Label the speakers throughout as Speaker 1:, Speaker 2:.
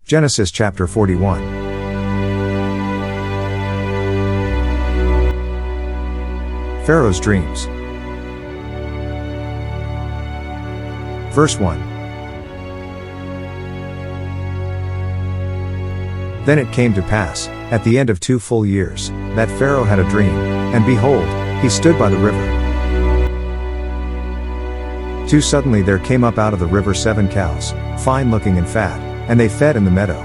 Speaker 1: Genesis chapter 41. Pharaoh's dreams. Verse 1. Then it came to pass, at the end of 2 full years, that Pharaoh had a dream, and behold, he stood by the river. 2 Suddenly there came up out of the river 7 cows, fine looking and fat, and they fed in the meadow.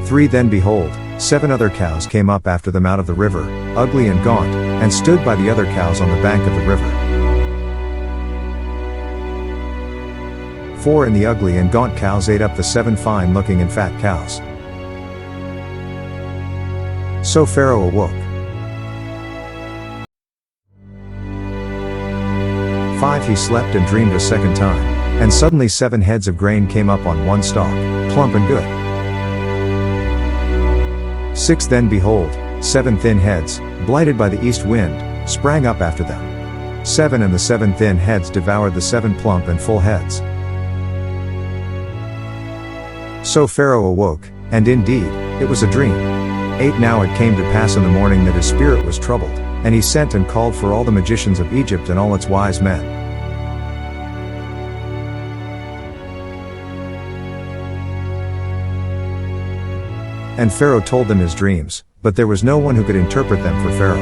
Speaker 1: 3 Then behold, 7 other cows came up after them out of the river, ugly and gaunt, and stood by the other cows on the bank of the river. 4 And the ugly and gaunt cows ate up the 7 fine looking and fat cows. So Pharaoh awoke. 5 He slept and dreamed a second time, and suddenly 7 heads of grain came up on one stalk, plump and good. 6 Then behold, 7 thin heads, blighted by the east wind, sprang up after them. 7 And the 7 thin heads devoured the 7 plump and full heads. So Pharaoh awoke, and indeed, it was a dream. 8 Now it came to pass in the morning that his spirit was troubled, and he sent and called for all the magicians of Egypt and all its wise men. And Pharaoh told them his dreams, but there was no one who could interpret them for Pharaoh.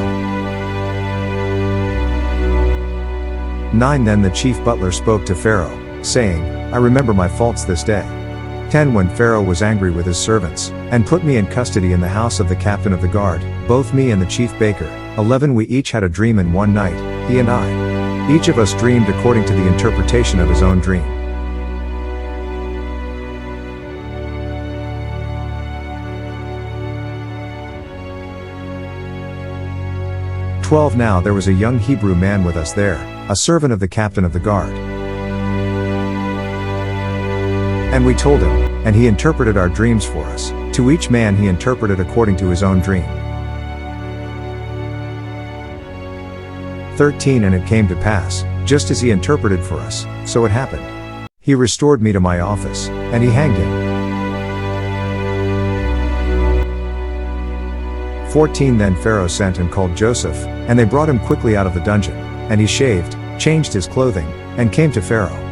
Speaker 1: 9 Then the chief butler spoke to Pharaoh, saying, I remember my faults this day. 10 When Pharaoh was angry with his servants, and put me in custody in the house of the captain of the guard, both me and the chief baker. 11 We each had a dream in one night, he and I. Each of us dreamed according to the interpretation of his own dream. 12 Now there was a young Hebrew man with us there, a servant of the captain of the guard. And we told him, and he interpreted our dreams for us. To each man he interpreted according to his own dream. 13 And it came to pass, just as he interpreted for us, so it happened. He restored me to my office, and he hanged him. 14 Then Pharaoh sent and called Joseph, and they brought him quickly out of the dungeon, and he shaved, changed his clothing, and came to Pharaoh.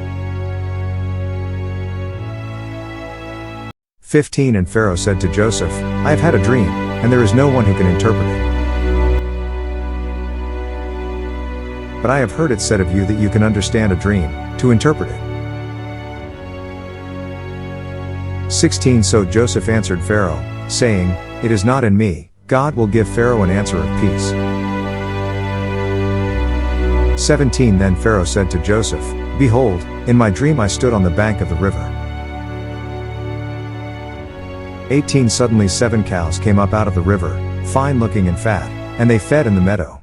Speaker 1: 15 And Pharaoh said to Joseph, I have had a dream, and there is no one who can interpret it. But I have heard it said of you that you can understand a dream, to interpret it. 16 So Joseph answered Pharaoh, saying, It is not in me, God will give Pharaoh an answer of peace. 17 Then Pharaoh said to Joseph, Behold, in my dream I stood on the bank of the river. 18 Suddenly 7 cows came up out of the river, fine looking and fat, and they fed in the meadow.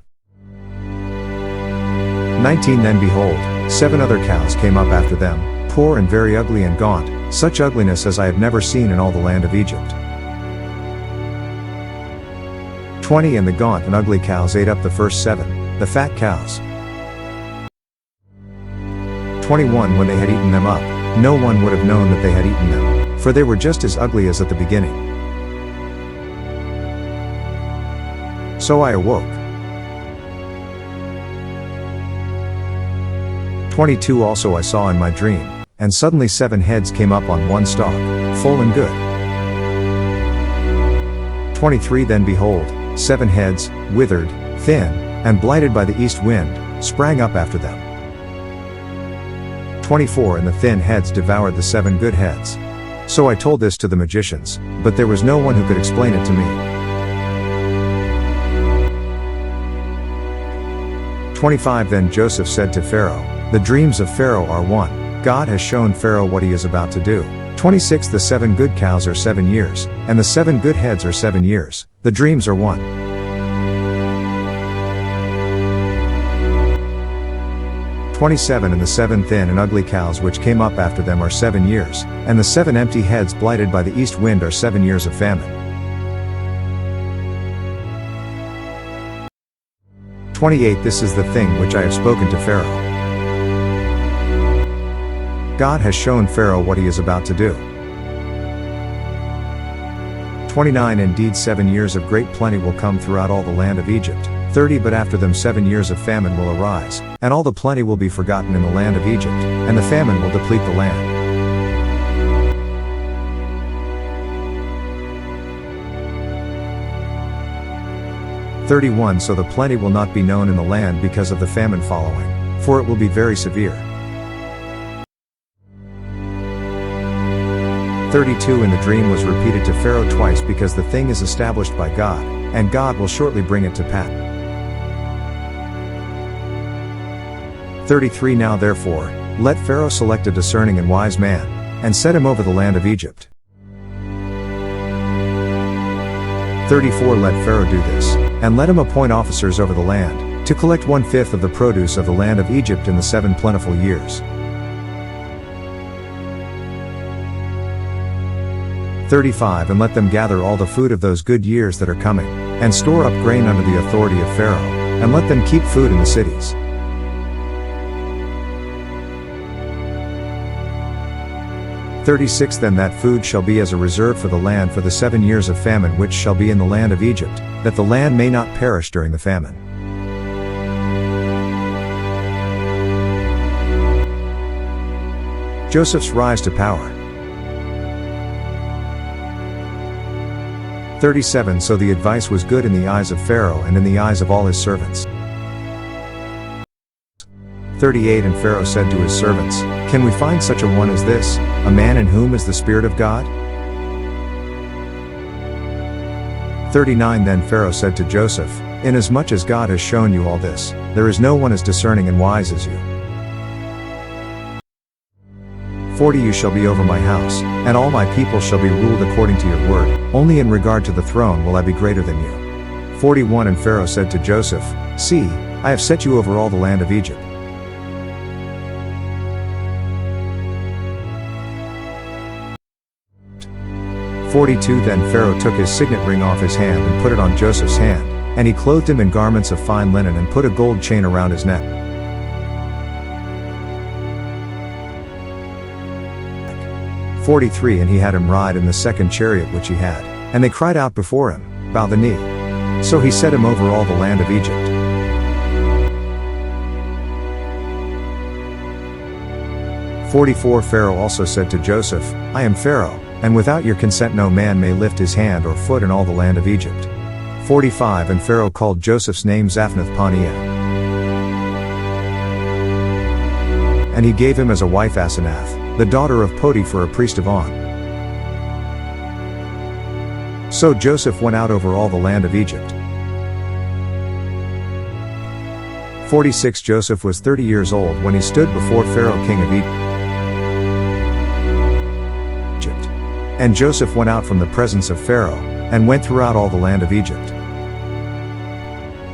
Speaker 1: 19 Then behold, 7 other cows came up after them, poor and very ugly and gaunt, such ugliness as I have never seen in all the land of Egypt. 20 And the gaunt and ugly cows ate up the first 7, the fat cows. 21 When they had eaten them up, no one would have known that they had eaten them, for they were just as ugly as at the beginning. So I awoke. 22 Also I saw in my dream, and suddenly 7 heads came up on one stalk, full and good. 23 Then behold, 7 heads, withered, thin, and blighted by the east wind, sprang up after them. 24 And the thin heads devoured the 7 good heads. So I told this to the magicians, but there was no one who could explain it to me. 25 Then Joseph said to Pharaoh, The dreams of Pharaoh are one. God has shown Pharaoh what he is about to do. 26 The 7 good cows are 7 years, and the 7 good heads are 7 years. The dreams are one. 27 And the 7 thin and ugly cows which came up after them are 7 years, and the 7 empty heads blighted by the east wind are 7 years of famine. 28 This is the thing which I have spoken to Pharaoh. God has shown Pharaoh what he is about to do. 29 Indeed 7 years of great plenty will come throughout all the land of Egypt. 30 But after them 7 years of famine will arise, and all the plenty will be forgotten in the land of Egypt, and the famine will deplete the land. 31 So the plenty will not be known in the land because of the famine following, for it will be very severe. 32 And the dream was repeated to Pharaoh twice because the thing is established by God, and God will shortly bring it to pass. 33 Now therefore, let Pharaoh select a discerning and wise man, and set him over the land of Egypt. 34 Let Pharaoh do this, and let him appoint officers over the land, to collect 1/5 of the produce of the land of Egypt in the 7 plentiful years. 35 And let them gather all the food of those good years that are coming, and store up grain under the authority of Pharaoh, and let them keep food in the cities. 36 Then that food shall be as a reserve for the land for the 7 years of famine which shall be in the land of Egypt, that the land may not perish during the famine. Joseph's rise to power. 37 So the advice was good in the eyes of Pharaoh and in the eyes of all his servants. 38 And Pharaoh said to his servants, Can we find such a one as this, a man in whom is the Spirit of God? 39 Then Pharaoh said to Joseph, Inasmuch as God has shown you all this, there is no one as discerning and wise as you. 40 You shall be over my house, and all my people shall be ruled according to your word, only in regard to the throne will I be greater than you. 41 And Pharaoh said to Joseph, See, I have set you over all the land of Egypt. 42 Then Pharaoh took his signet ring off his hand and put it on Joseph's hand, and he clothed him in garments of fine linen and put a gold chain around his neck. 43 And he had him ride in the second chariot which he had, and they cried out before him, Bow the knee. So he set him over all the land of Egypt. 44 Pharaoh also said to Joseph, I am Pharaoh, and without your consent no man may lift his hand or foot in all the land of Egypt. 45 And Pharaoh called Joseph's name Zaphnath-Paneah. And he gave him as a wife Asenath, the daughter of Potiphar a priest of On. So Joseph went out over all the land of Egypt. 46 Joseph was 30 years old when he stood before Pharaoh king of Egypt. And Joseph went out from the presence of Pharaoh, and went throughout all the land of Egypt.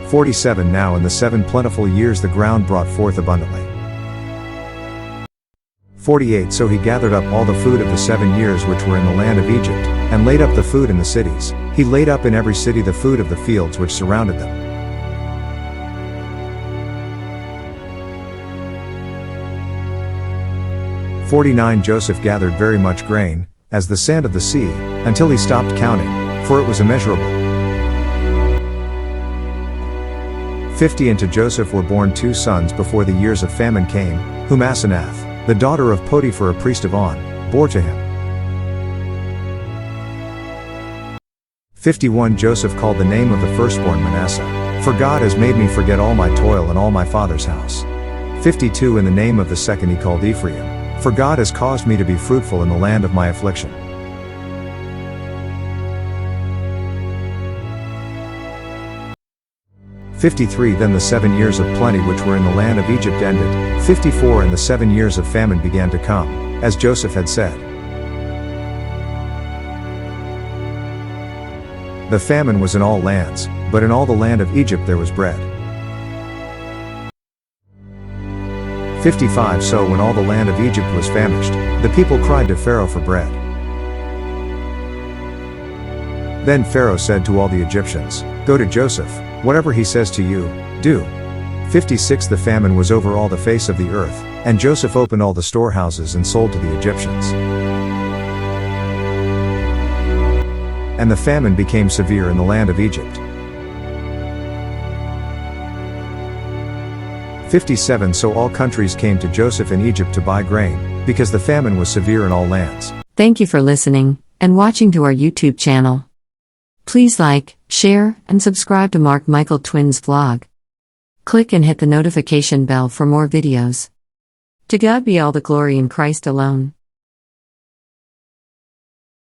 Speaker 1: 47 Now in the 7 plentiful years the ground brought forth abundantly. 48 So he gathered up all the food of the 7 years which were in the land of Egypt, and laid up the food in the cities. He laid up in every city the food of the fields which surrounded them. 49 Joseph gathered very much grain, as the sand of the sea, until he stopped counting, for it was immeasurable. 50 And to Joseph were born 2 sons before the years of famine came, whom Asenath, the daughter of Potiphar a priest of On, bore to him. 51 Joseph called the name of the firstborn Manasseh, for God has made me forget all my toil and all my father's house. 52 And the name of the second he called Ephraim, for God has caused me to be fruitful in the land of my affliction. 53 Then the 7 years of plenty which were in the land of Egypt ended. 54 And the 7 years of famine began to come, as Joseph had said. The famine was in all lands, but in all the land of Egypt there was bread. 55 So when all the land of Egypt was famished, the people cried to Pharaoh for bread. Then Pharaoh said to all the Egyptians, Go to Joseph, whatever he says to you, do. 56 The famine was over all the face of the earth, And Joseph opened all the storehouses and sold to the Egyptians. And the famine became severe in the land of Egypt. 57 So all countries came to Joseph in Egypt to buy grain, because the famine was severe in all lands.
Speaker 2: Thank you for listening and watching to our YouTube channel. Please like, share, and subscribe to Mark Michael Twins vlog. Click and hit the notification bell for more videos. To God be all the glory in Christ alone.